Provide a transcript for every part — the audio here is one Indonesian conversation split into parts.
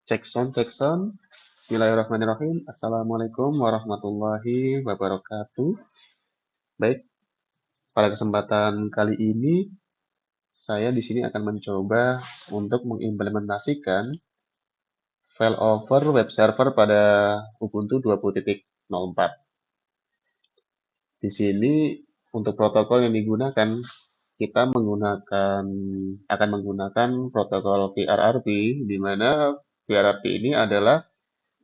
Cek sound, cek sound. Bismillahirrahmanirrahim. Assalamualaikum warahmatullahi wabarakatuh. Baik, pada kesempatan kali ini saya di sini akan mencoba untuk mengimplementasikan failover web server pada Ubuntu 20.04. Di sini untuk protokol yang digunakan kita akan menggunakan protokol VRRP, di mana VRRP ini adalah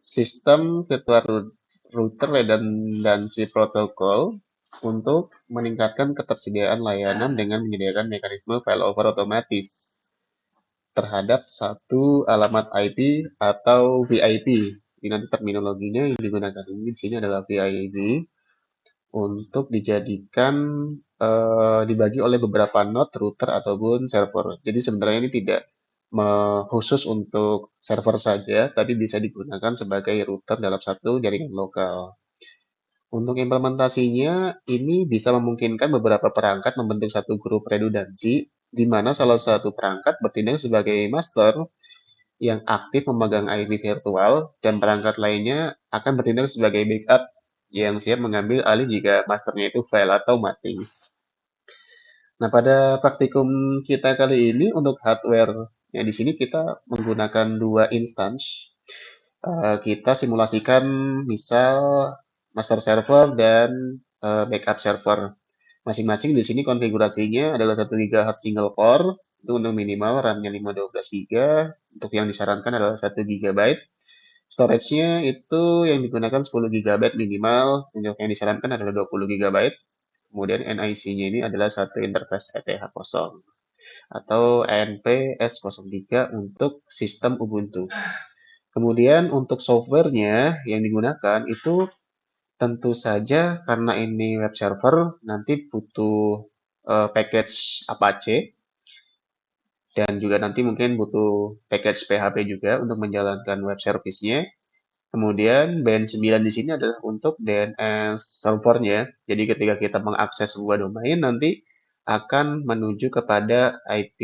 sistem virtual router redundancy protokol untuk meningkatkan ketersediaan layanan dengan menyediakan mekanisme failover otomatis terhadap satu alamat IP atau VIP. Ini nanti terminologinya yang digunakan ini di sini adalah VIP untuk dijadikan dibagi oleh beberapa node router ataupun server. Jadi sebenarnya ini tidak khusus untuk server saja, tapi bisa digunakan sebagai router dalam satu jaringan lokal. Untuk implementasinya, ini bisa memungkinkan beberapa perangkat membentuk satu grup redundansi, di mana salah satu perangkat bertindak sebagai master yang aktif memegang IP virtual, dan perangkat lainnya akan bertindak sebagai backup yang siap mengambil alih jika masternya itu fail atau mati. Nah, pada praktikum kita kali ini untuk hardware, ya di sini kita menggunakan dua instance. Kita simulasikan misal master server dan backup server. Masing-masing di sini konfigurasinya adalah 1 GHz single core, itu untuk minimal RAM-nya 512 GB, untuk yang disarankan adalah 1 GB. Storage-nya itu yang digunakan 10 GB minimal, untuk yang disarankan adalah 20 GB. Kemudian NIC-nya ini adalah satu interface ETH0 atau ENP-S03 untuk sistem Ubuntu. Kemudian untuk softwarenya yang digunakan itu tentu saja karena ini web server nanti butuh package Apache dan juga nanti mungkin butuh package PHP juga untuk menjalankan web service-nya. Kemudian BN9 di sini adalah untuk DNS servernya. Jadi ketika kita mengakses sebuah domain nanti akan menuju kepada IP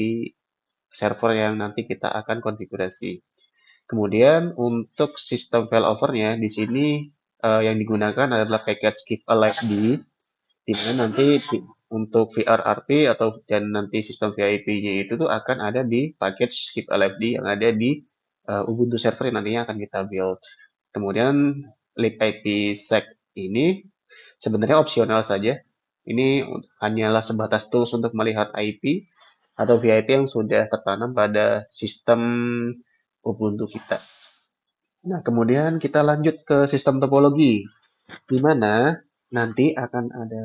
server yang nanti kita akan konfigurasi. Kemudian untuk sistem failover-nya di sini yang digunakan adalah package keep alive di mana nanti untuk VRRP atau dan nanti sistem VIP-nya itu tuh akan ada di package keep alive yang ada di Ubuntu server yang nantinya akan kita build. Kemudian libIPsec ini sebenarnya opsional saja. Ini hanyalah sebatas tools untuk melihat IP atau VIP yang sudah tertanam pada sistem Ubuntu kita. Nah, kemudian kita lanjut ke sistem topologi, di mana nanti akan ada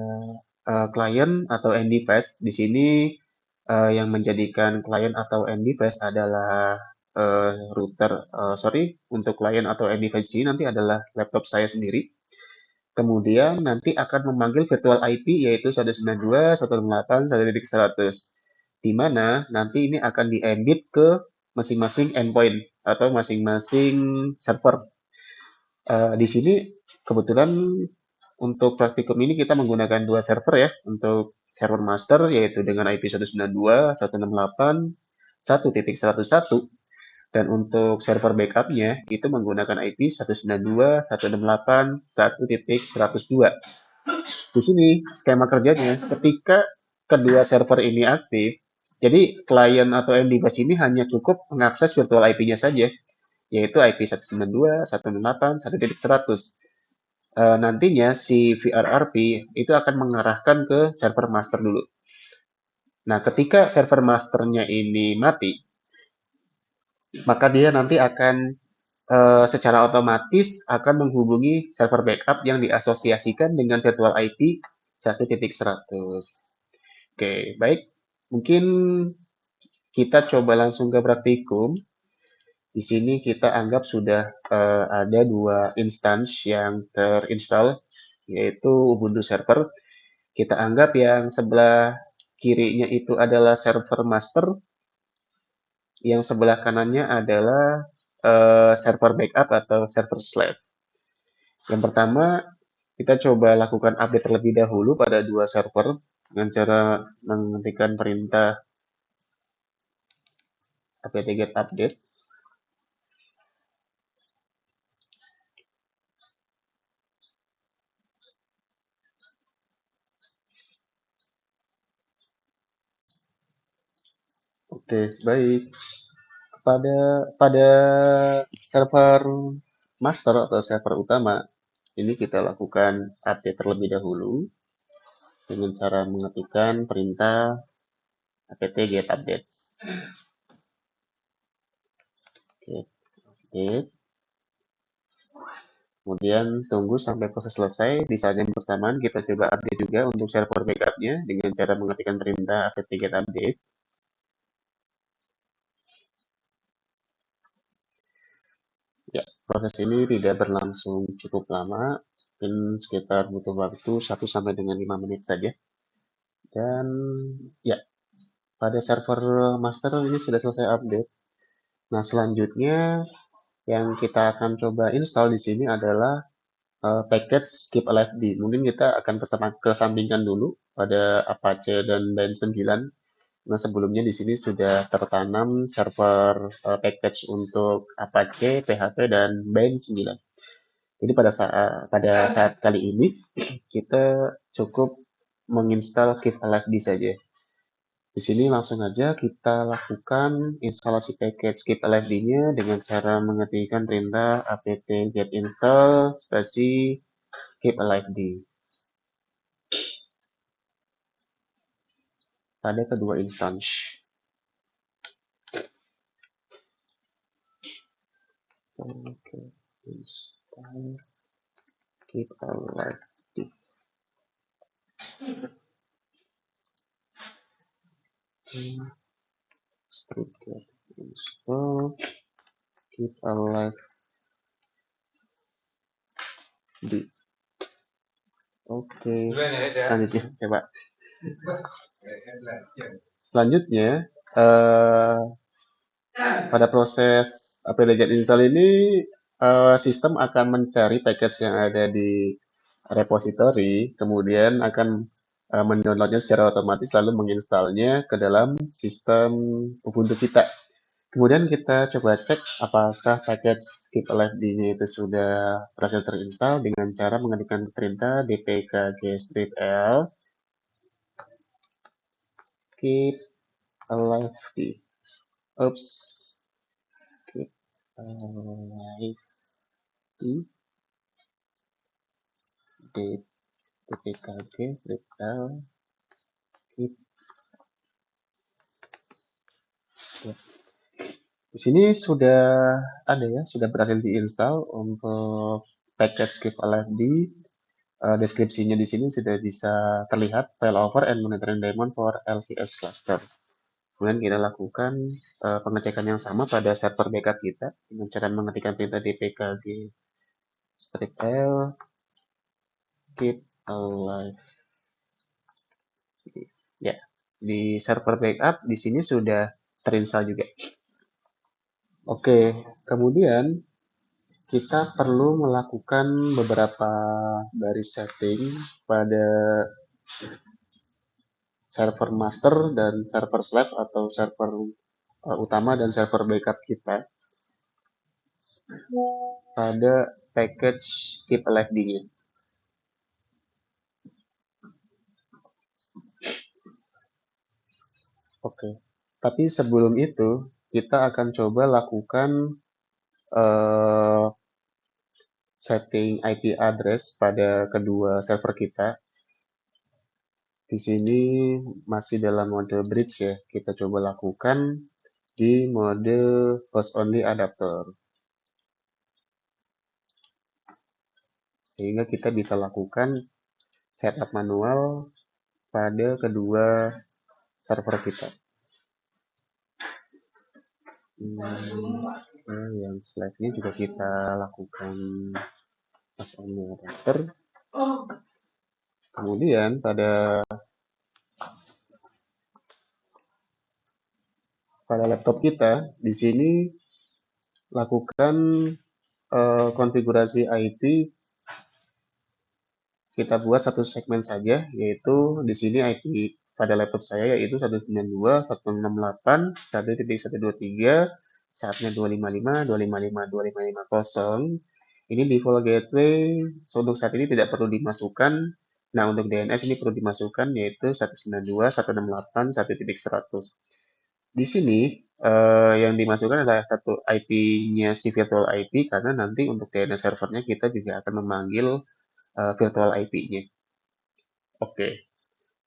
klien atau end device. Di sini yang menjadikan klien atau end device adalah untuk klien atau end device ini nanti adalah laptop saya sendiri. Kemudian nanti akan memanggil virtual IP yaitu 192.168.1.100, di mana nanti ini akan diedit ke masing-masing endpoint atau masing-masing server. Di sini kebetulan untuk praktikum ini kita menggunakan dua server ya, untuk server master yaitu dengan IP 192.168.1.101 dan untuk server backupnya itu menggunakan IP 192.168.1.102. Di sini skema kerjanya ketika kedua server ini aktif, jadi klien atau end device ini hanya cukup mengakses virtual IP-nya saja, yaitu IP 192.168.1.100. Nantinya si VRRP itu akan mengarahkan ke server master dulu. Nah, ketika server masternya ini mati, maka dia nanti akan secara otomatis akan menghubungi server backup yang diasosiasikan dengan virtual IP 1.100. Oke, baik. Mungkin kita coba langsung ke praktikum. Di sini kita anggap sudah ada dua instance yang terinstall, yaitu Ubuntu server. Kita anggap yang sebelah kirinya itu adalah server master, yang sebelah kanannya adalah server backup atau server slave. Yang pertama, kita coba lakukan update terlebih dahulu pada dua server dengan cara mengetikkan perintah apt-get update. Oke, baik. Pada server master atau server utama, ini kita lakukan update terlebih dahulu dengan cara mengetikkan perintah apt get updates. Oke, update. Kemudian tunggu sampai proses selesai. Di saat yang bersamaan kita coba update juga untuk server backupnya dengan cara mengetikkan perintah apt get update. Ya, proses ini tidak berlangsung cukup lama, mungkin sekitar butuh waktu 1 sampai dengan 5 menit saja. Dan ya, pada server master ini sudah selesai update. Nah, selanjutnya yang kita akan coba install di sini adalah package Keep Alive D. Mungkin kita akan kesampingkan dulu pada Apache dan Bain 9. Nah, sebelumnya di sini sudah tertanam server package untuk Apache, PHP, dan Bain 9. Jadi pada saat kali ini kita cukup menginstal Keep Alive D saja. Di sini langsung aja kita lakukan instalasi package Keep Alive D-nya dengan cara mengetikkan perintah apt get install spasi Keep Alive D pada kedua instansi. Oke, install Keep Alive D. Strip get install Keep Alive D. Oke, lanjutnya coba. Selanjutnya, pada proses apt-get install ini, sistem akan mencari package yang ada di repository, kemudian akan mendownloadnya secara otomatis lalu menginstalnya ke dalam sistem Ubuntu kita. Kemudian kita coba cek apakah package Keep Alive D-nya itu sudah berhasil terinstall dengan cara mengetikkan perintah dpkg strip l Keep Alive D. Oops. Keep Alive D. dpkg strip l Keep. Ya. Di sini sudah ada ya, sudah berhasil diinstal untuk package Keep Alive D. Deskripsinya di sini sudah bisa terlihat failover and monitoring daemon for LVS cluster. Kemudian kita lakukan pengecekan yang sama pada server backup kita dengan cara mengetikkan perintah dpkg strip l keep alive. Ya, di server backup di sini sudah terinstall juga. Oke, kemudian kita perlu melakukan beberapa baris setting pada server master dan server slave atau server utama dan server backup kita pada package Keep Alive D-nya. Oke, tapi sebelum itu kita akan coba lakukan setting IP address pada kedua server kita. Di sini masih dalam mode bridge ya. Kita coba lakukan di mode host only adapter. Sehingga kita bisa lakukan setup manual pada kedua server kita. Yang slide-nya juga kita lakukan host only adapter. Kemudian pada laptop kita di sini lakukan konfigurasi IP. Kita buat satu segmen saja, yaitu di sini IP pada laptop saya yaitu 192.168.1.123, saatnya 255.255.255.0. Ini default gateway untuk saat ini tidak perlu dimasukkan. Nah, untuk DNS ini perlu dimasukkan yaitu 192.168.1.100. Di sini yang dimasukkan adalah satu IP-nya si virtual IP karena nanti untuk DNS servernya kita juga akan memanggil virtual IP-nya. Oke,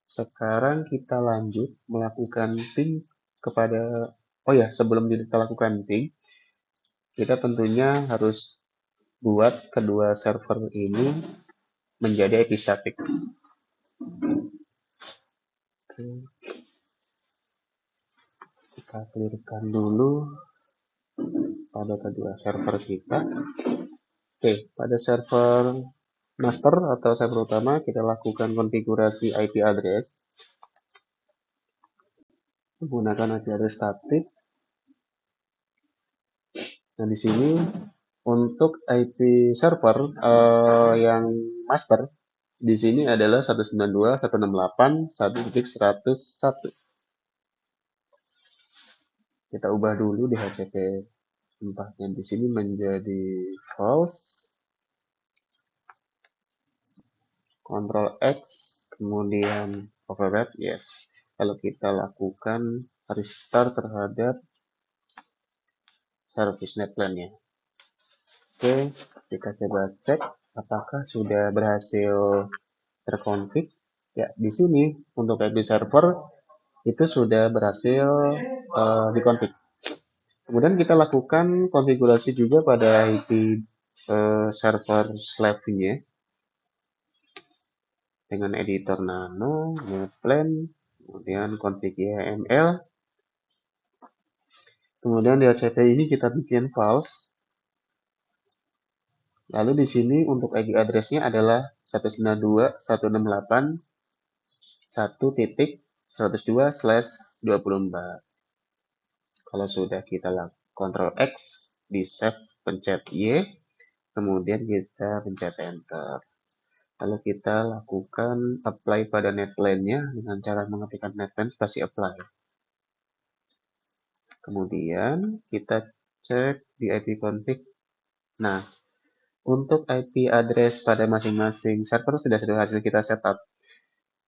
sekarang kita lanjut melakukan ping kepada, oh ya, sebelum kita lakukan ping, kita tentunya harus buat kedua server ini menjadi IP static. Oke, kita clearkan dulu pada kedua server kita. Oke, pada server master atau server utama kita lakukan konfigurasi IP address menggunakan IP address static. Nah, di sini untuk IP server yang master di sini adalah 192.168.1.101. Kita ubah dulu DHCP tempatnya di sini menjadi false. Ctrl X, kemudian override, yes. Lalu kita lakukan restart terhadap service net plan-nya. Oke, kita coba cek apakah sudah berhasil terkonfig. Ya, di sini untuk IP server itu sudah berhasil dikonfig. Kemudian kita lakukan konfigurasi juga pada IP server slave-nya dengan editor nano, netplan, kemudian config YAML. Kemudian di DHCP ini kita bikin false. Lalu di sini untuk IP address-nya adalah 192.168.1.102/24. Kalau sudah kita lakukan Ctrl X, di save, pencet Y, kemudian kita pencet Enter. Lalu kita lakukan apply pada netplan-nya dengan cara mengetikkan netplan spasi apply. Kemudian kita cek di IP config. Nah, untuk IP address pada masing-masing server sudah berhasil kita setup.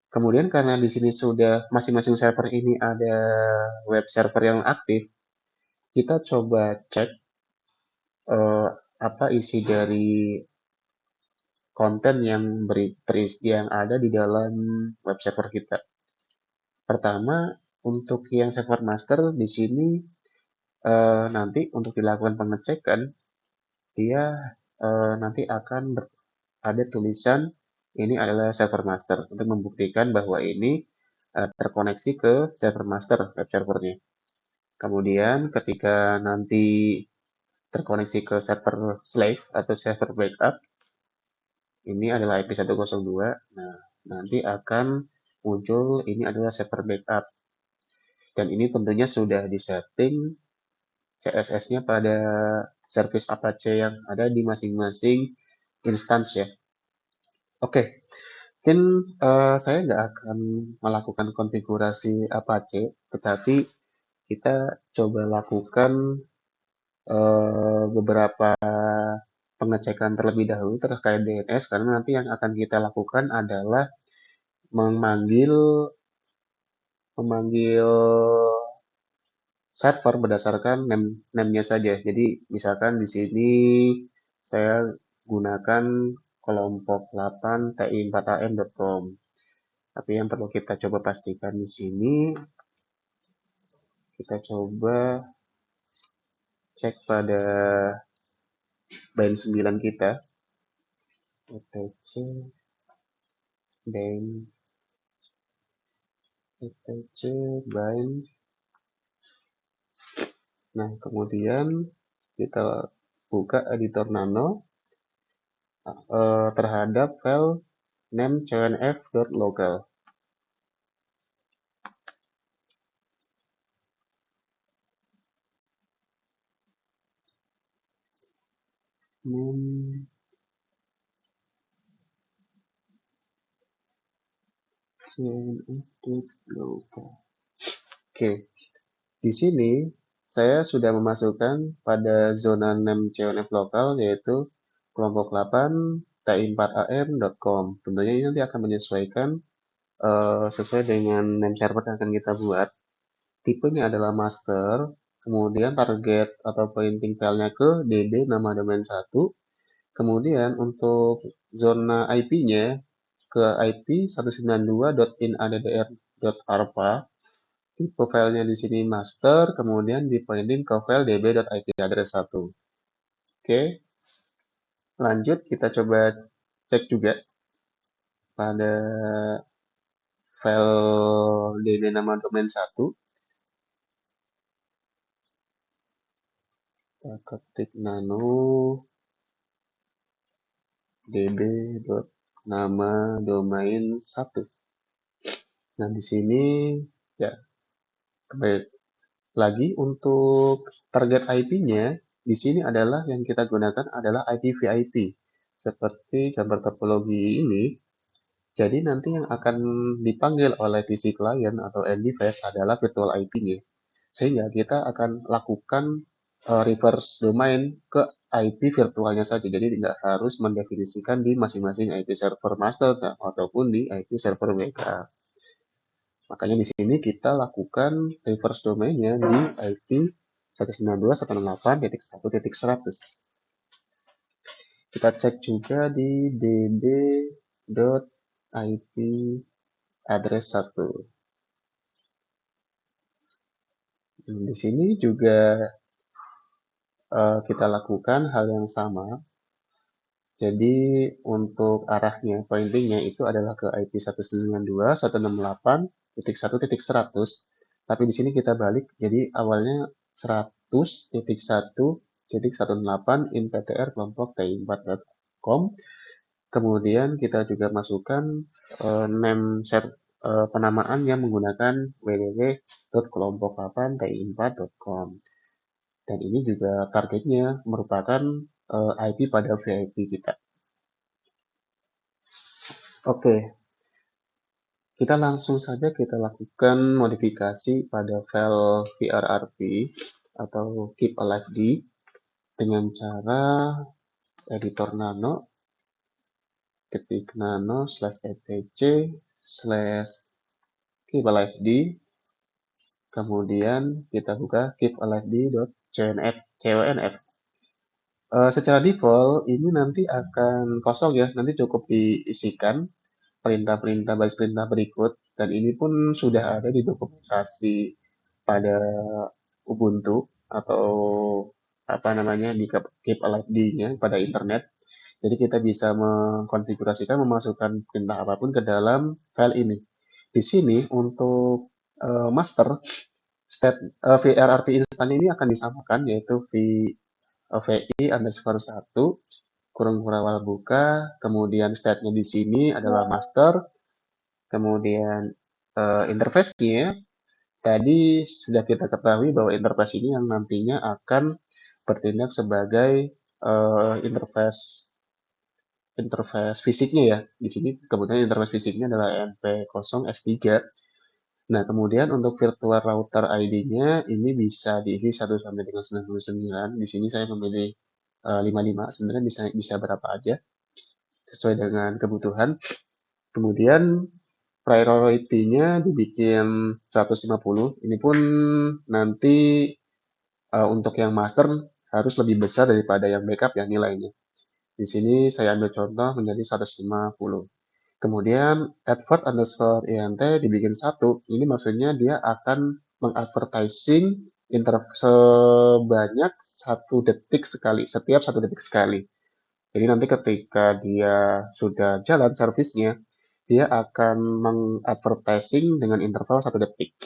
Kemudian karena di sini sudah masing-masing server ini ada web server yang aktif, kita coba cek apa isi dari konten yang yang ada di dalam web server kita. Pertama, untuk yang server master di sini nanti untuk dilakukan pengecekan, dia nanti akan ada tulisan ini adalah server master untuk membuktikan bahwa ini terkoneksi ke server master web servernya. Kemudian ketika nanti terkoneksi ke server slave atau server backup, ini adalah IP 102. Nah, nanti akan muncul ini adalah server backup. Dan ini tentunya sudah disetting CSS-nya pada service Apache yang ada di masing-masing instance ya. Oke, mungkin saya nggak akan melakukan konfigurasi Apache, tetapi kita coba lakukan beberapa pengecekan terlebih dahulu terkait DNS, karena nanti yang akan kita lakukan adalah memanggil server berdasarkan name-nya saja. Jadi misalkan di sini saya gunakan kelompok 8 ti4am.com. Tapi yang perlu kita coba pastikan di sini, kita coba cek pada bind 9 kita. etc bind bind. Nah, kemudian kita buka editor nano terhadap file name cnf.local. Name cnf.local. Oke, di sini saya sudah memasukkan pada zona name cnf lokal yaitu kelompok 8 ti4am.com. Tentunya ini nanti akan menyesuaikan sesuai dengan name server yang akan kita buat. tipenya adalah master, kemudian target atau pointing filenya ke DB nama domain 1, kemudian untuk zona IP-nya ke IP 192.inaddr.arpa, tipe filenya di sini master, kemudian di pointing ke file db.ip address 1. Oke, lanjut kita coba cek juga pada file db nama domain 1. Kita ketik nano db.nama domain 1. Nah, di sini ya, baik. Lagi untuk target IP-nya, di sini adalah yang kita gunakan adalah IPvIP. Seperti gambar topologi ini, jadi nanti yang akan dipanggil oleh PC client atau end device adalah virtual IP-nya. Sehingga kita akan lakukan reverse domain ke IP virtualnya saja. Jadi tidak harus mendefinisikan di masing-masing IP server master ataupun di IP server backup. Makanya di sini kita lakukan reverse domainnya di IP 192.168.1.100. Kita cek juga di db.ip address 1. Di sini juga kita lakukan hal yang sama. Jadi untuk arahnya, pointingnya itu adalah ke IP 192.168.1.100. Tapi di sini kita balik, jadi awalnya 100.1.18 inptr kelompok ti4.com. Kemudian kita juga masukkan name set penamaan yang menggunakan www.kelompok8ti4.com. Dan ini juga targetnya merupakan IP pada VIP kita. Oke, kita langsung saja kita lakukan modifikasi pada file vrrp atau keep alive d dengan cara editor nano, ketik nano /etc /keep alive d, kemudian kita buka keep alive d.conf. Secara default ini nanti akan kosong ya, nanti cukup diisikan perintah-perintah baris perintah berikut, dan ini pun sudah ada di dokumentasi pada Ubuntu atau apa namanya di keep alive d-nya pada internet. Jadi kita bisa mengkonfigurasikan memasukkan perintah apapun ke dalam file ini. Di sini untuk master state vrrp instan ini akan disamakan, yaitu vi underscore 1 kurung awal buka, kemudian state-nya di sini adalah master, kemudian interface-nya tadi sudah kita ketahui bahwa interface ini yang nantinya akan bertindak sebagai interface fisiknya ya. Di sini kemudian interface fisiknya adalah np0s3. Nah, kemudian untuk virtual router ID-nya ini bisa diisi 1 sampai dengan 99. Di sini saya memilih 55, sebenarnya bisa berapa aja sesuai dengan kebutuhan. Kemudian priority-nya dibikin 150. Ini pun nanti untuk yang master harus lebih besar daripada yang backup ya nilainya. Di sini saya ambil contoh menjadi 150. Kemudian advert underscore int dibikin 1. Ini maksudnya dia akan mengadvertising sebanyak 1 detik sekali, setiap 1 detik sekali. Jadi nanti ketika dia sudah jalan servisnya, dia akan mengadvertising dengan interval 1 detik.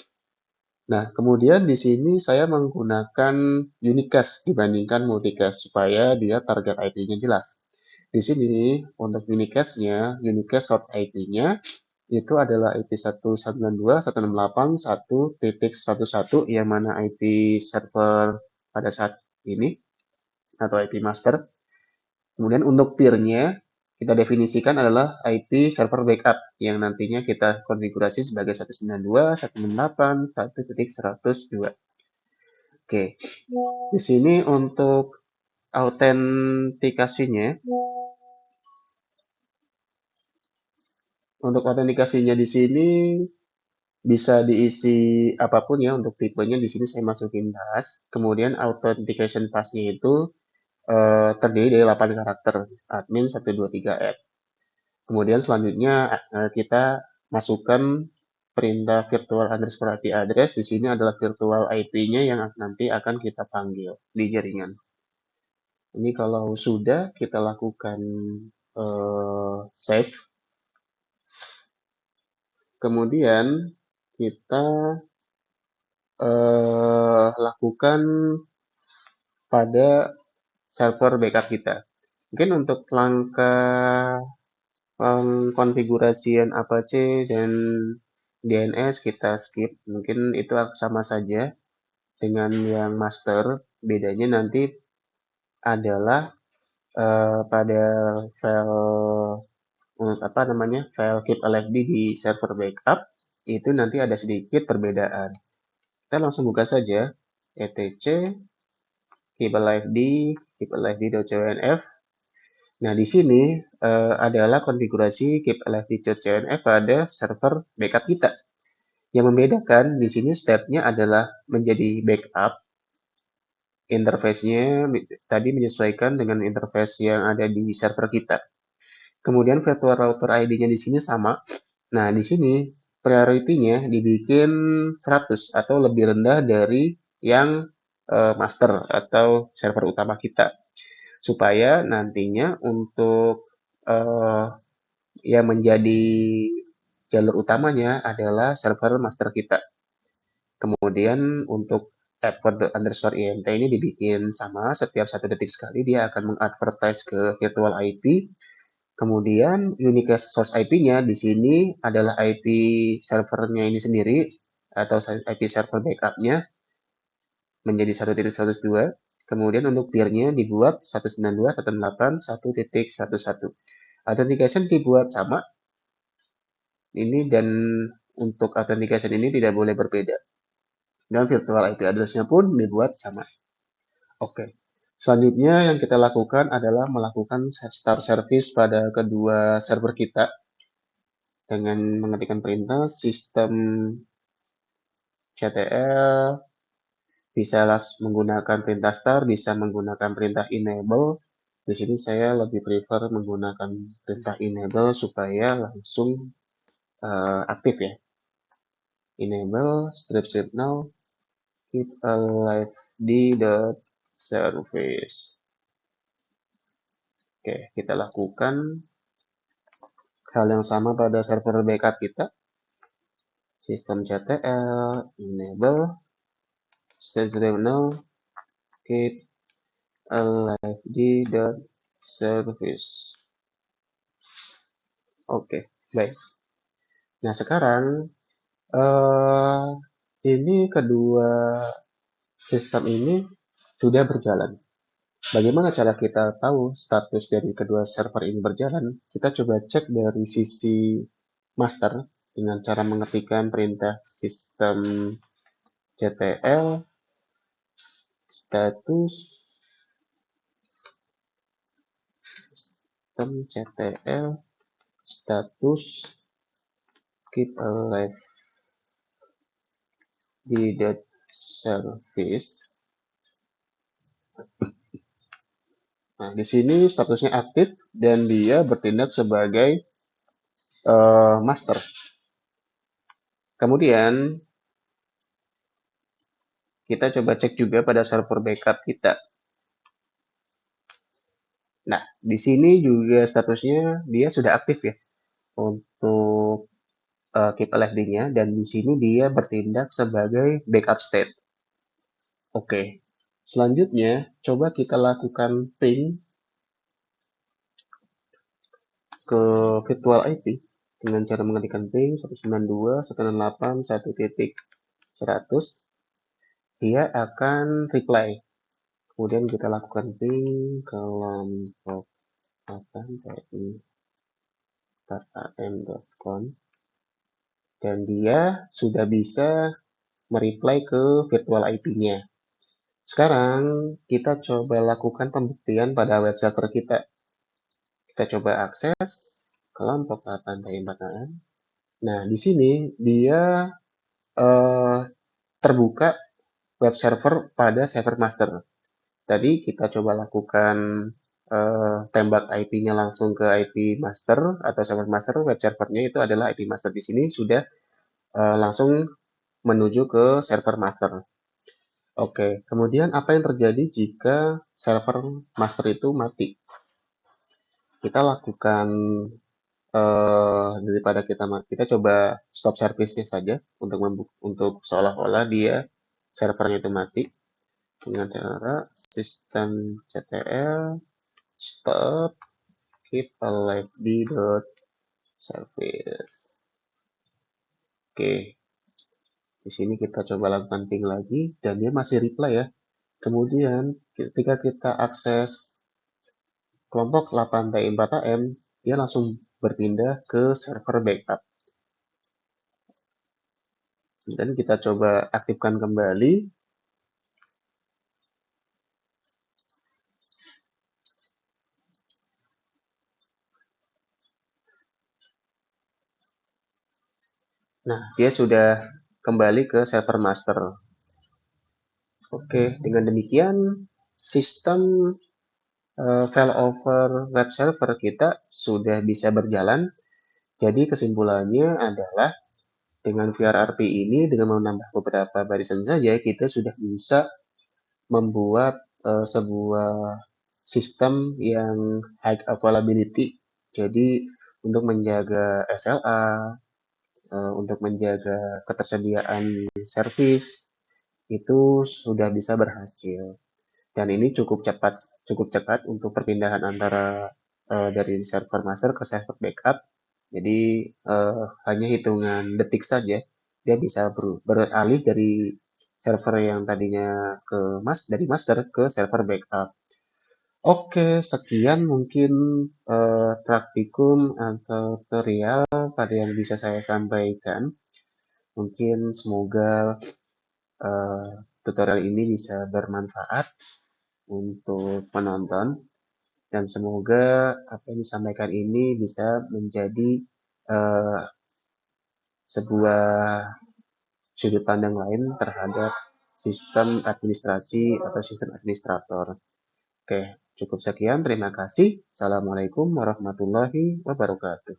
Nah, kemudian di sini saya menggunakan unicast dibandingkan multicast supaya dia target IP-nya jelas. Di sini untuk unicast-nya, unicast short IP-nya itu adalah IP 192.168.1.11 yang mana IP server pada saat ini atau IP master. Kemudian untuk peer-nya kita definisikan adalah IP server backup yang nantinya kita konfigurasi sebagai 192.168.1.102. Oke, di sini untuk autentikasinya, di sini Bisa diisi apapun ya untuk tipenya. Di sini saya masukin pass. Kemudian authentication passnya itu terdiri dari 8 karakter. Admin 123F. Kemudian selanjutnya kita masukkan perintah virtual underscore IP address. Di sini adalah virtual IP-nya yang nanti akan kita panggil di jaringan. Ini kalau sudah kita lakukan save. Kemudian kita lakukan pada server backup kita. Mungkin untuk langkah pengkonfigurasian Apache dan DNS kita skip. Mungkin itu sama saja dengan yang master. Bedanya nanti adalah pada file apa namanya file keep alive di server backup itu nanti ada sedikit perbedaan. Kita langsung buka saja etc keep alive d.cnf. Nah, di sini adalah konfigurasi keep alive d.cnf pada server backup kita. Yang membedakan di sini stepnya adalah menjadi backup. Interface-nya tadi menyesuaikan dengan interface yang ada di server kita. Kemudian virtual router ID-nya di sini sama. Nah, di sini priority-nya dibikin 100 atau lebih rendah dari yang master atau server utama kita. Supaya nantinya untuk yang menjadi jalur utamanya adalah server master kita. Kemudian untuk advert _int ini dibikin sama, setiap 1 detik sekali dia akan mengadvertise ke virtual IP. Kemudian unique source IP-nya di sini adalah IP servernya ini sendiri atau IP server backup-nya menjadi 1.102. Kemudian untuk peer-nya dibuat 192.168.1.11. Authentication dibuat sama. Ini dan untuk authentication ini tidak boleh berbeda. Dan virtual IP address-nya pun dibuat sama. Oke. Selanjutnya yang kita lakukan adalah melakukan start service pada kedua server kita dengan mengetikkan perintah sistem ctl, bisa menggunakan perintah start, bisa menggunakan perintah enable. Di sini saya lebih prefer menggunakan perintah enable supaya langsung aktif ya. Enable strip now keep alive d.service. Oke, kita lakukan hal yang sama pada server backup kita. Sistem ctl enable strip now keep alive d.service. Oke, baik. Nah, sekarang ini kedua sistem ini sudah berjalan. Bagaimana cara kita tahu status dari kedua server ini berjalan? Kita coba cek dari sisi master dengan cara mengetikkan perintah sistem ctl status sistem ctl status keep alive d.service. Nah, di sini statusnya aktif dan dia bertindak sebagai master. Kemudian kita coba cek juga pada server backup kita. Nah, di sini juga statusnya dia sudah aktif ya untuk keep alive-nya dan di sini dia bertindak sebagai backup state. Oke. Selanjutnya coba kita lakukan ping ke virtual IP dengan cara mengetikkan ping 192.168.1.100. Dia akan reply. Kemudian kita lakukan ping kelompok am.com dan dia sudah bisa mereply ke virtual IP-nya. Sekarang kita coba lakukan pembuktian pada web server kita. Kita coba akses kelompok pantai Bataan. Nah, di sini dia eh, terbuka web server pada server master. Tadi kita coba lakukan tembak IP-nya langsung ke IP master atau server master, web servernya itu adalah IP master. Di sini sudah langsung menuju ke server master. Oke, kemudian apa yang terjadi jika server master itu mati? Kita lakukan daripada kita coba stop service-nya saja untuk seolah-olah dia servernya itu mati dengan cara sistem ctl stop keep alive di dot service. Oke, di sini kita coba lakukan ping lagi dan dia masih reply ya. Kemudian ketika kita akses kelompok 8TI4AM, dia langsung berpindah ke server backup. Dan kita coba aktifkan kembali. Nah, dia sudah kembali ke server master. Oke, dengan demikian sistem failover web server kita sudah bisa berjalan. Jadi kesimpulannya adalah dengan VRRP ini, dengan menambah beberapa barisan saja, kita sudah bisa membuat sebuah sistem yang high availability. Jadi untuk menjaga SLA, untuk menjaga ketersediaan service, itu sudah bisa berhasil. Dan ini cukup cepat untuk perpindahan antara dari server master ke server backup. Jadi hanya hitungan detik saja dia bisa beralih dari server yang tadinya dari master ke server backup. Oke, sekian mungkin praktikum atau tutorial pada yang bisa saya sampaikan. Mungkin semoga eh, tutorial ini bisa bermanfaat untuk penonton dan semoga apa yang disampaikan ini bisa menjadi eh, sebuah sudut pandang lain terhadap sistem administrasi atau sistem administrator. Oke, cukup sekian. Terima kasih. Assalamualaikum warahmatullahi wabarakatuh.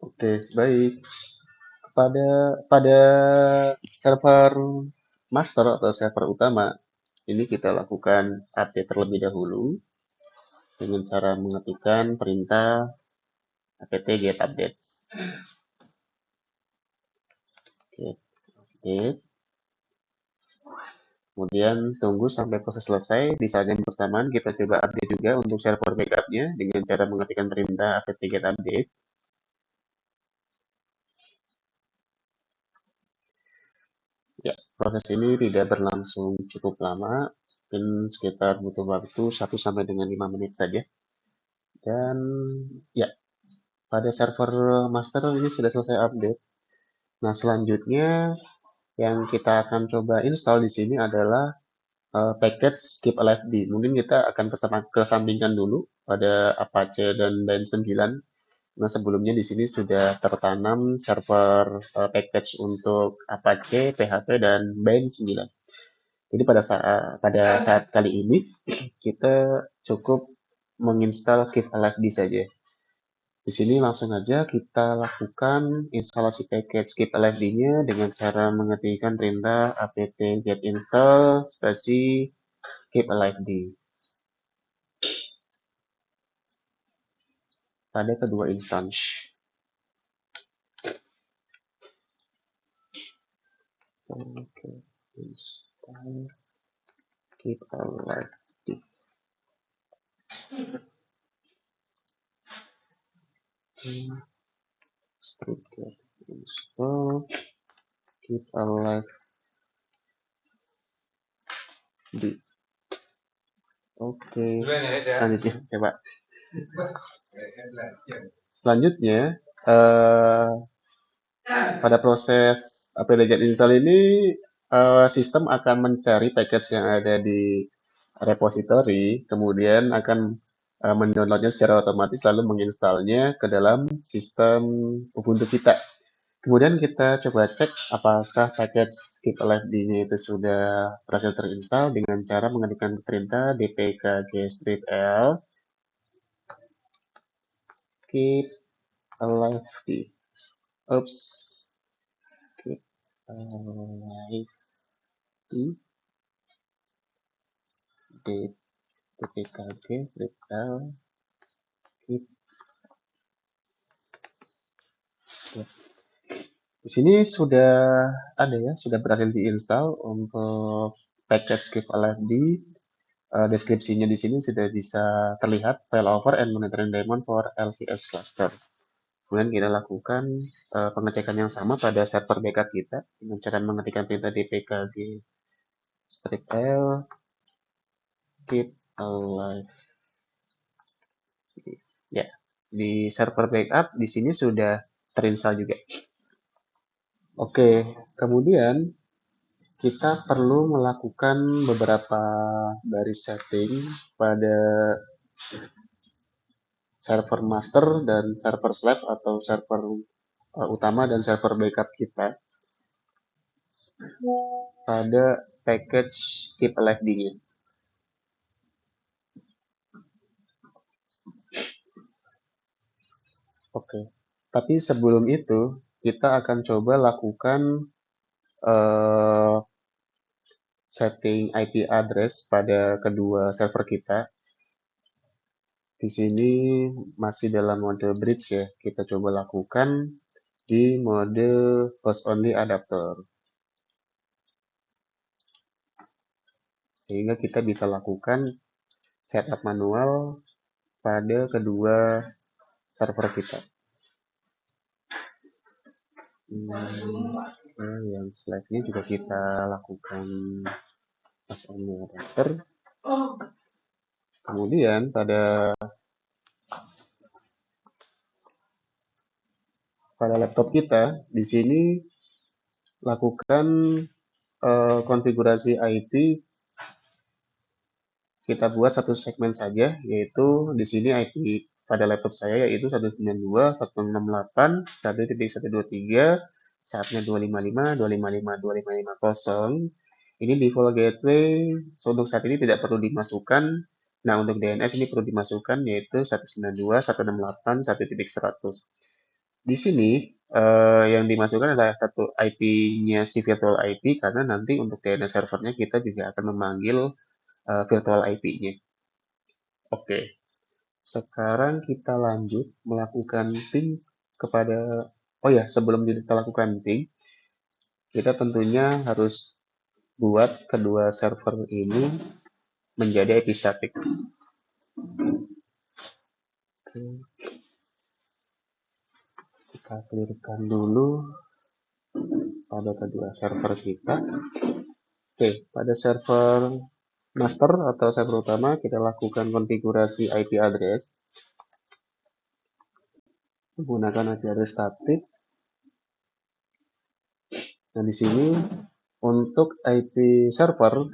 Oke, baik. Pada server master atau server utama, ini kita lakukan update terlebih dahulu dengan cara mengetikkan perintah apt get updates. Oke, update. Kemudian tunggu sampai proses selesai. Di saat yang bersamaan kita coba update juga untuk server backupnya dengan cara mengetikkan perintah apt get update. Ya, proses ini tidak berlangsung cukup lama, mungkin sekitar butuh waktu 1 sampai dengan 5 menit saja. Dan ya, pada server master ini sudah selesai update. Nah, selanjutnya yang kita akan coba install di sini adalah package Keep Alive D. Mungkin kita akan kesampingkan dulu pada Apache dan Bain 9. Nah, sebelumnya di sini sudah tertanam server package untuk Apache, PHP, dan Bain 9. Jadi pada saat kali ini kita cukup menginstal Keep Alive D saja. Di sini langsung aja kita lakukan instalasi package Keep Alive D-nya dengan cara mengetikkan perintah apt get install spasi Keep Alive D pada kedua instansi. Oke, install Keep Alive D. Strip get install Keep Alive D. Oke, lanjutnya coba. Selanjutnya, pada proses apt-get install ini, sistem akan mencari package yang ada di repository, kemudian akan mendownloadnya secara otomatis lalu menginstalnya ke dalam sistem Ubuntu kita. Kemudian kita coba cek apakah package keep alive-d-nya itu sudah berhasil terinstall dengan cara mengetikkan perintah dpkg strip l keep alive-d. Oops, keep alive-d dpkg strip l keep. Di sini sudah ada ya, sudah berhasil diinstal untuk package keep alive-d. Deskripsinya di sini sudah bisa terlihat failover and monitoring daemon for LVS cluster. Kemudian kita lakukan pengecekan yang sama pada server backup kita dengan cara mengetikkan perintah dpkg strip l keep alive. Ya, di server backup di sini sudah terinstall juga. Oke, kemudian kita perlu melakukan beberapa baris setting pada server master dan server slave atau server utama dan server backup kita pada package keep alive-d-nya. Oke, tapi sebelum itu kita akan coba lakukan setting IP address pada kedua server kita. Di sini masih dalam mode bridge ya. Kita coba lakukan di mode host only adapter. Sehingga kita bisa lakukan setup manual pada kedua server kita. Yang slide-nya juga kita lakukan host only adapter. Kemudian pada laptop kita di sini lakukan konfigurasi IP. Kita buat satu segmen saja, yaitu di sini IP pada laptop saya yaitu 192.168.1.123, saatnya 255.255.255.0. Ini default gateway, so untuk saat ini tidak perlu dimasukkan. Nah, untuk DNS ini perlu dimasukkan yaitu 192.168.1.100. Di sini yang dimasukkan adalah satu IP-nya si virtual IP karena nanti untuk DNS servernya kita juga akan memanggil virtual IP-nya. Oke, sekarang kita lanjut melakukan ping kepada, oh ya, sebelum kita lakukan ping, kita tentunya harus buat kedua server ini menjadi IP static. Oke. Kita clearkan dulu pada kedua server kita. Oke, pada server master atau server utama kita lakukan konfigurasi IP address menggunakan IP address static. Nah, di sini untuk IP server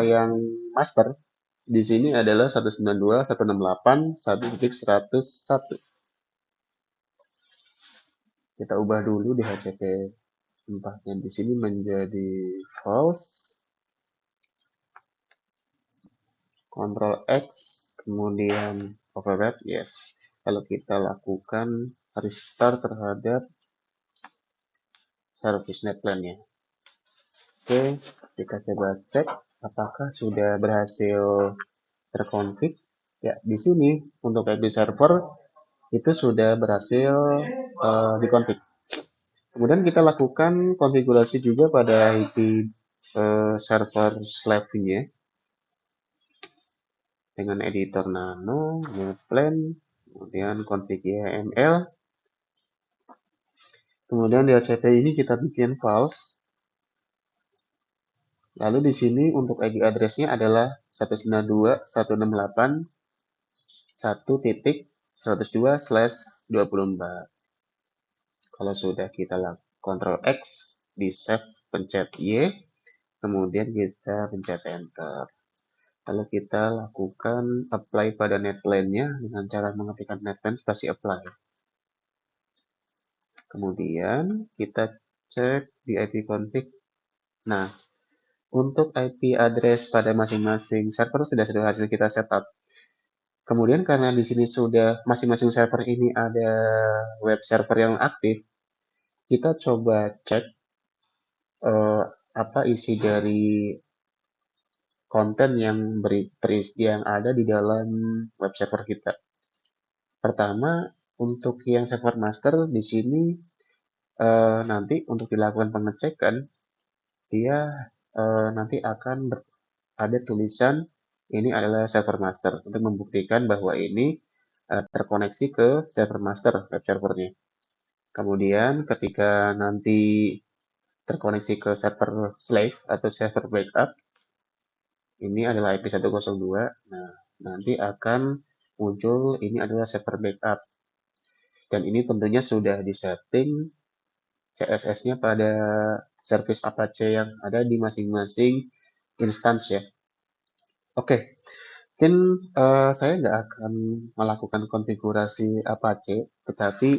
yang master di sini adalah 192.168.1.101. Kita ubah dulu DHCP tempatnya di sini menjadi false. Ctrl X, kemudian override, yes. Lalu kita lakukan restart terhadap service net plan-nya. Oke, kita coba cek apakah sudah berhasil terkonfig. Ya, di sini untuk IP server itu sudah berhasil dikonfig. Kemudian kita lakukan konfigurasi juga pada IP server slave-nya dengan editor nano, netplan, kemudian config YAML. Kemudian di DHCP ini kita bikin false. Lalu di sini untuk IP address-nya adalah 192.168.1.102/24. Kalau sudah kita Ctrl X, di save, pencet Y, kemudian kita pencet enter. Lalu kita lakukan apply pada netline-nya dengan cara mengetikkan netline spasi apply. Kemudian kita cek di ipconfig. Nah, untuk IP address pada masing-masing server sudah hasil kita setup. Kemudian karena di sini sudah masing-masing server ini ada web server yang aktif, kita coba cek apa isi dari konten yang yang ada di dalam web server kita. Pertama, untuk yang server master di sini nanti untuk dilakukan pengecekan, dia nanti akan ada tulisan ini adalah server master untuk membuktikan bahwa ini terkoneksi ke server master web servernya. Kemudian ketika nanti terkoneksi ke server slave atau server backup, ini adalah IP 102. Nah, nanti akan muncul ini adalah server backup. Dan ini tentunya sudah disetting CSS-nya pada service Apache yang ada di masing-masing instance ya. Oke, mungkin saya nggak akan melakukan konfigurasi Apache, tetapi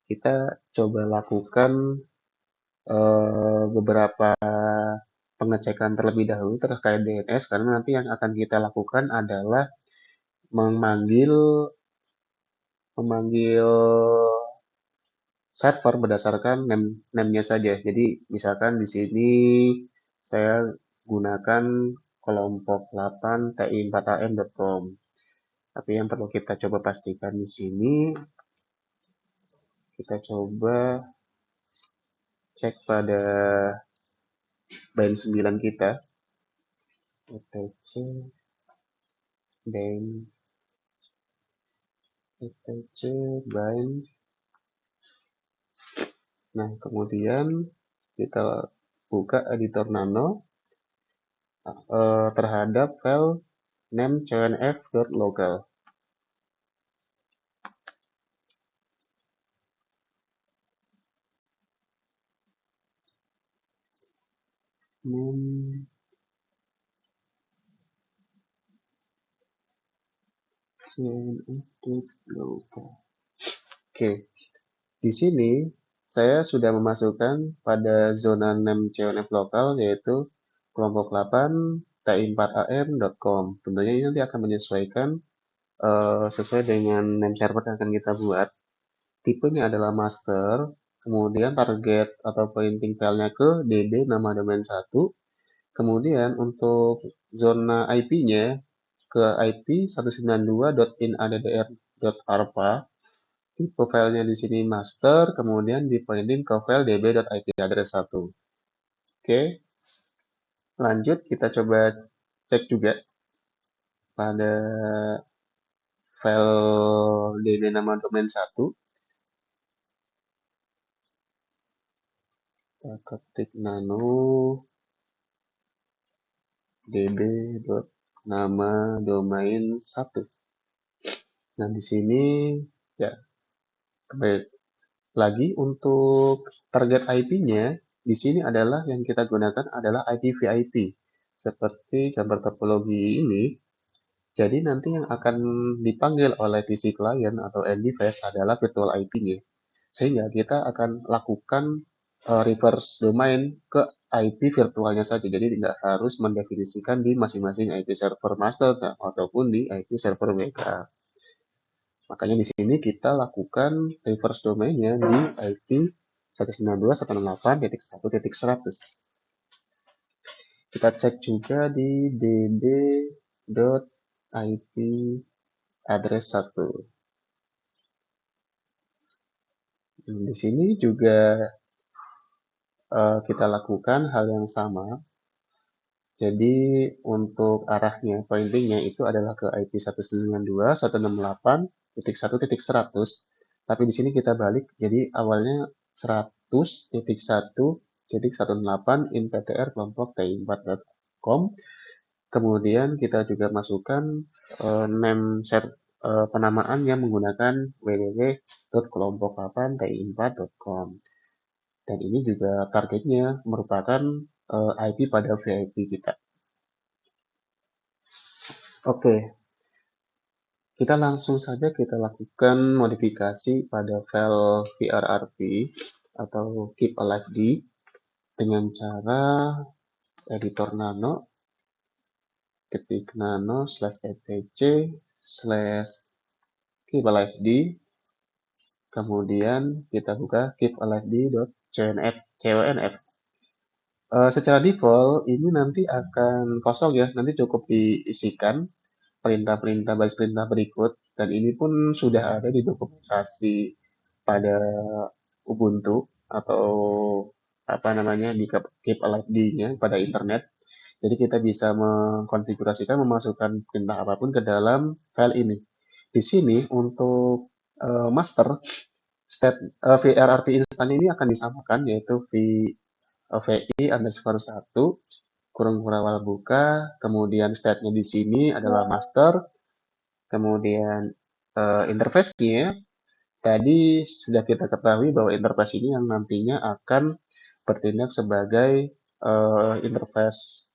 kita coba lakukan beberapa pengecekan terlebih dahulu terkait DNS, karena nanti yang akan kita lakukan adalah memanggil server berdasarkan name-nya saja. Jadi misalkan di sini saya gunakan kelompok 8 ti4am.com. Tapi yang perlu kita coba pastikan di sini, kita coba cek pada bind 9 kita. etc bind bind. Nah, kemudian kita buka editor nano terhadap file name cnf.local. Name cnf.local. Oke, di sini saya sudah memasukkan pada zona name cnf lokal yaitu kelompok 8 ti4am.com. Tentunya ini nanti akan menyesuaikan sesuai dengan name server yang akan kita buat. Tipenya adalah master, kemudian target atau pointing filenya ke dd nama domain 1, kemudian untuk zona IP-nya ke IP 192.inaddr.arpa, tipe filenya di sini master, kemudian di pointing ke file db.ip-address1. Oke, lanjut kita coba cek juga pada file db nama domain 1. Kita ketik nano db.nama domain 1. Nah, di sini ya baik. Lagi untuk target IP-nya di sini adalah yang kita gunakan adalah IPvIP. Seperti gambar topologi ini. Jadi nanti yang akan dipanggil oleh PC client atau end device adalah virtual IP-nya. Sehingga kita akan lakukan reverse domain ke IP virtualnya saja. Jadi tidak harus mendefinisikan di masing-masing IP server master ataupun di IP server backup. Makanya di sini kita lakukan reverse domainnya di IP 192.168.1.100. Kita cek juga di db.ip address 1. Di sini juga kita lakukan hal yang sama. Jadi untuk arahnya, pointingnya itu adalah ke IP 192.168.1.100. Tapi di sini kita balik, jadi awalnya 100.1.18 inptr kelompok ti4.com. Kemudian kita juga masukkan name penamaan yang menggunakan www.kelompok8ti4.com. Dan ini juga targetnya merupakan IP pada VIP kita. Oke, kita langsung saja kita lakukan modifikasi pada file VRRP atau Keep Alive D dengan cara editor nano, ketik nano /etc /keep alive d, kemudian kita buka keepaliveD.cnf. Secara default ini nanti akan kosong ya, nanti cukup diisikan perintah-perintah baris perintah berikut, dan ini pun sudah ada di dokumentasi pada Ubuntu atau apa namanya di Keep Alive D-nya pada internet. Jadi kita bisa mengkonfigurasikan, memasukkan perintah apapun ke dalam file ini. Di sini untuk master state VRRP instan ini akan disamakan, yaitu VI underscore 1 kurung awal buka, kemudian state-nya di sini adalah master, kemudian interface-nya tadi sudah kita ketahui bahwa interface ini yang nantinya akan bertindak sebagai interface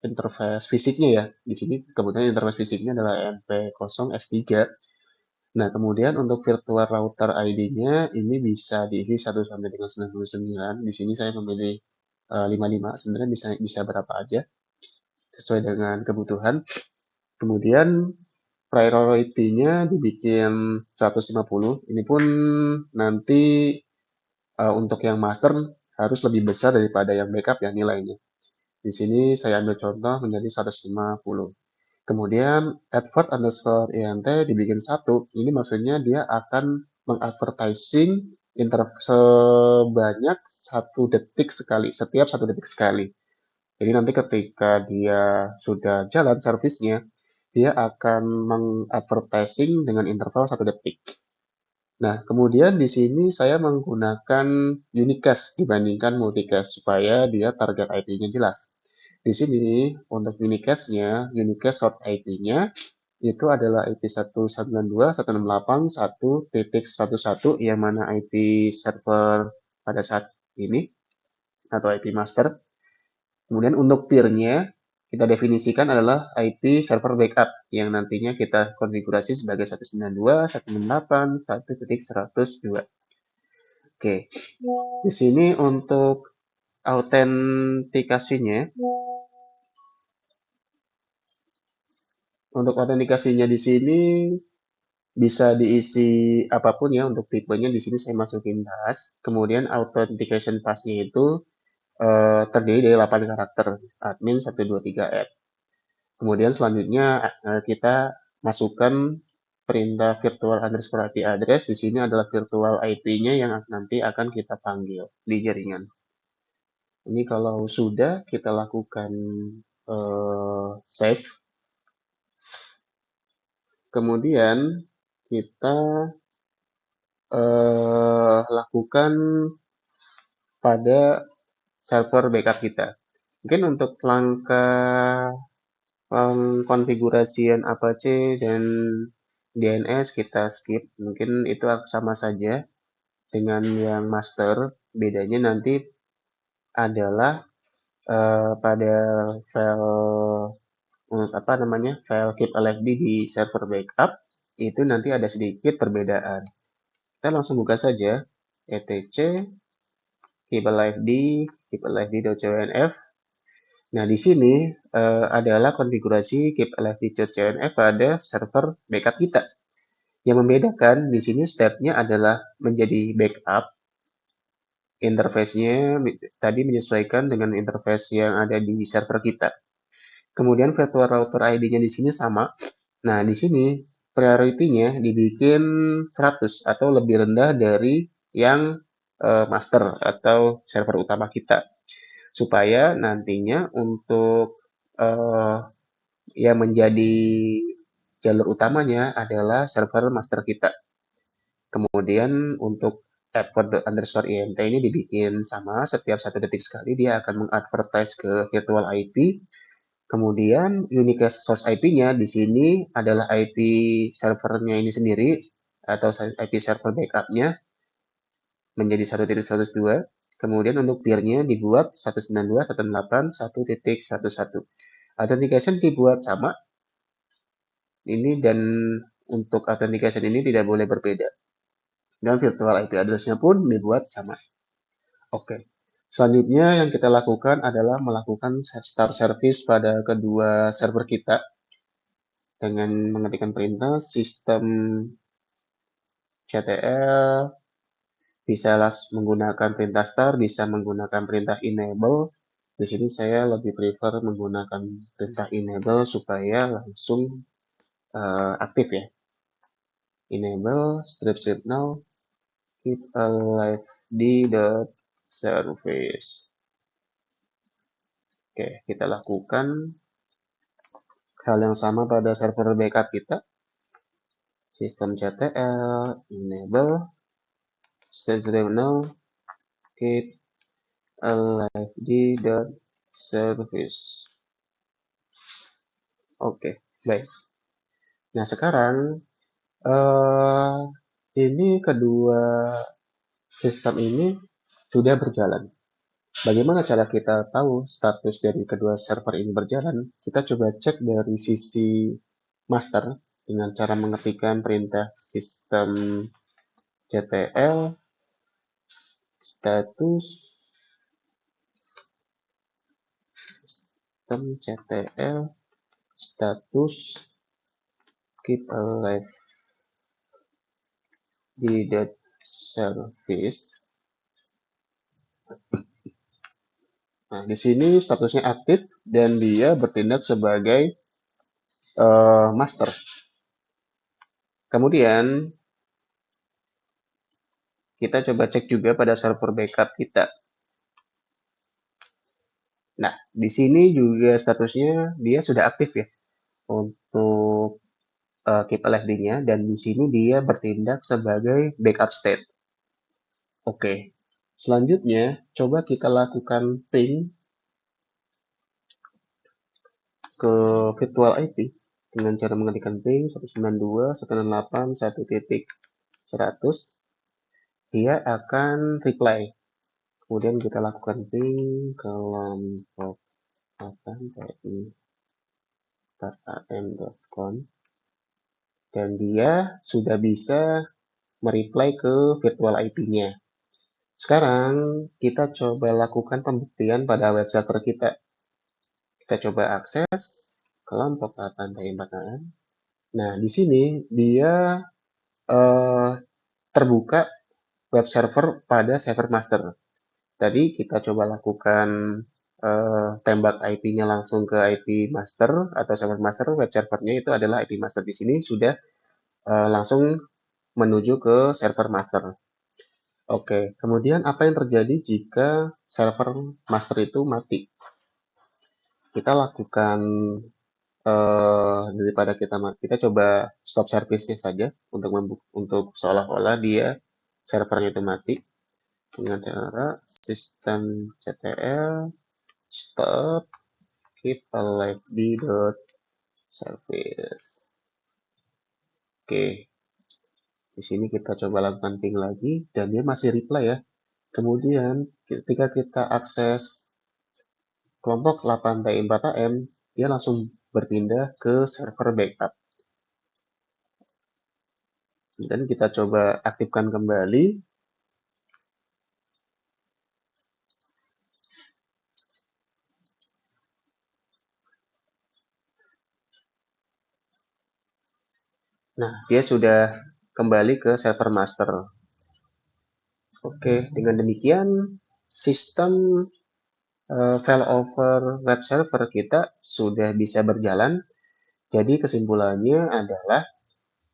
interface fisiknya ya. Di sini kebetulan interface fisiknya adalah MP0S3. Nah, kemudian untuk virtual router ID-nya ini bisa diisi 1 sampai dengan 99. Di sini saya memilih 55, sebenarnya bisa bisa berapa aja sesuai dengan kebutuhan. Kemudian priority-nya dibikin 150. Ini pun nanti untuk yang master harus lebih besar daripada yang backup ya nilainya. Di sini saya ambil contoh menjadi 150. Kemudian advert underscore int dibikin 1. Ini maksudnya dia akan mengadvertising sebanyak 1 detik sekali, setiap 1 detik sekali. Jadi nanti ketika dia sudah jalan servisnya, dia akan mengadvertising dengan interval 1 detik. Nah, kemudian di sini saya menggunakan unicast dibandingkan multicast supaya dia target IP-nya jelas. Di sini untuk unicast-nya, unicast short IP-nya itu adalah IP 192.168.1.11 yang mana IP server pada saat ini atau IP master. Kemudian untuk peer-nya kita definisikan adalah IP server backup yang nantinya kita konfigurasi sebagai 192.168.1.102. Oke, di sini untuk autentikasinya, di sini bisa diisi apapun ya untuk tipenya. Di sini saya masukin pass. Kemudian authentication pass-nya itu terdiri dari 8 karakter admin 123F. Kemudian selanjutnya kita masukkan perintah virtual underscore IP address. Di sini adalah virtual IP-nya yang nanti akan kita panggil di jaringan. Ini kalau sudah kita lakukan save, kemudian kita lakukan pada server backup kita. Mungkin untuk langkah pengkonfigurasian Apache dan DNS kita skip, mungkin itu sama saja dengan yang master. Bedanya nanti adalah pada file apa namanya file keep alive di server backup itu nanti ada sedikit perbedaan. Kita langsung buka saja etc keep alive d.cnf. Nah, di sini adalah konfigurasi keep alive d.cnf pada server backup kita. Yang membedakan di sini stepnya adalah menjadi backup. Interface-nya tadi menyesuaikan dengan interface yang ada di server kita. Kemudian virtual router ID-nya di sini sama. Nah, di sini priority-nya dibikin 100 atau lebih rendah dari yang master atau server utama kita. Supaya nantinya untuk yang menjadi jalur utamanya adalah server master kita. Kemudian untuk advert underscore int ini dibikin sama, setiap 1 detik sekali dia akan mengadvertise ke virtual IP. Kemudian unique source IP-nya di sini adalah IP servernya ini sendiri atau IP server backup-nya menjadi 1.102. Kemudian untuk peer-nya dibuat 192.168.1.11. Authentication dibuat sama, ini dan untuk authentication ini tidak boleh berbeda. Dan virtual IP address-nya pun dibuat sama. Oke. Selanjutnya yang kita lakukan adalah melakukan start service pada kedua server kita dengan mengetikkan perintah sistem ctl, bisa menggunakan perintah start, bisa menggunakan perintah enable. Di sini saya lebih prefer menggunakan perintah enable supaya langsung aktif ya. Enable strip now keep alive the service. Oke, kita lakukan hal yang sama pada server backup kita. Sistem ctl enable strip now keep alive the service. Oke, baik. Nah, sekarang ini kedua sistem ini sudah berjalan. Bagaimana cara kita tahu status dari kedua server ini berjalan? Kita coba cek dari sisi master dengan cara mengetikkan perintah sistem ctl status sistem ctl status keep alive di service. Nah, di sini statusnya aktif dan dia bertindak sebagai master. Kemudian kita coba cek juga pada server backup kita. Nah, di sini juga statusnya dia sudah aktif ya untuk keep alive-nya dan di sini dia bertindak sebagai backup state. Oke. Selanjutnya, coba kita lakukan ping ke virtual IP dengan cara mengetikkan ping 192.168.1.100. Dia akan reply. Kemudian kita lakukan ping kelompok am.com dan dia sudah bisa mereply ke virtual IP-nya. Sekarang kita coba lakukan pembuktian pada web server kita. Kita coba akses kelompok pantai 4am. Nah, di sini dia terbuka web server pada server master. Tadi kita coba lakukan tembak IP-nya langsung ke IP master atau server master. Web servernya itu adalah IP master. Di sini sudah langsung menuju ke server master. Oke, kemudian apa yang terjadi jika server master itu mati? Kita lakukan daripada kita coba stop service-nya saja untuk seolah-olah dia servernya itu mati dengan cara sistem ctl stop keep alive service. Oke, di sini kita coba lakukan ping lagi dan dia masih reply ya. Kemudian ketika kita akses kelompok 8TI4AM, dia langsung berpindah ke server backup. Dan kita coba aktifkan kembali. Nah, dia sudah kembali ke server master. Oke, dengan demikian sistem failover web server kita sudah bisa berjalan. Jadi kesimpulannya adalah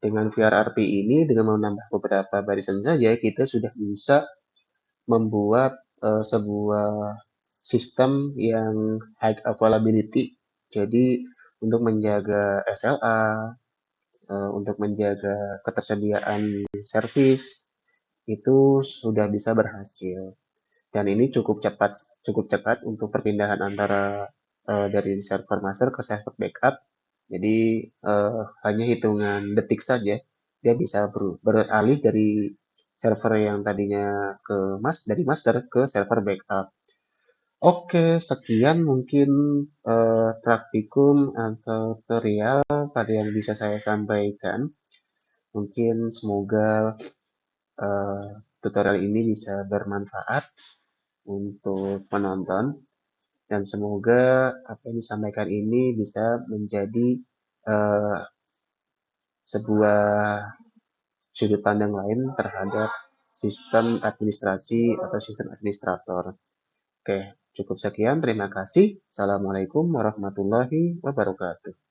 dengan VRRP ini dengan menambah beberapa barisan saja kita sudah bisa membuat sebuah sistem yang high availability. Jadi untuk menjaga SLA, untuk menjaga ketersediaan service itu sudah bisa berhasil. Dan ini cukup cepat untuk perpindahan antara dari server master ke server backup. Jadi hanya hitungan detik saja dia bisa beralih dari server yang tadinya dari master ke server backup. Oke, sekian mungkin praktikum atau tutorial pada yang bisa saya sampaikan. Mungkin semoga eh, tutorial ini bisa bermanfaat untuk penonton dan semoga apa yang disampaikan ini bisa menjadi eh, sebuah sudut pandang lain terhadap sistem administrasi atau sistem administrator. Oke, cukup sekian. Terima kasih. Assalamualaikum warahmatullahi wabarakatuh.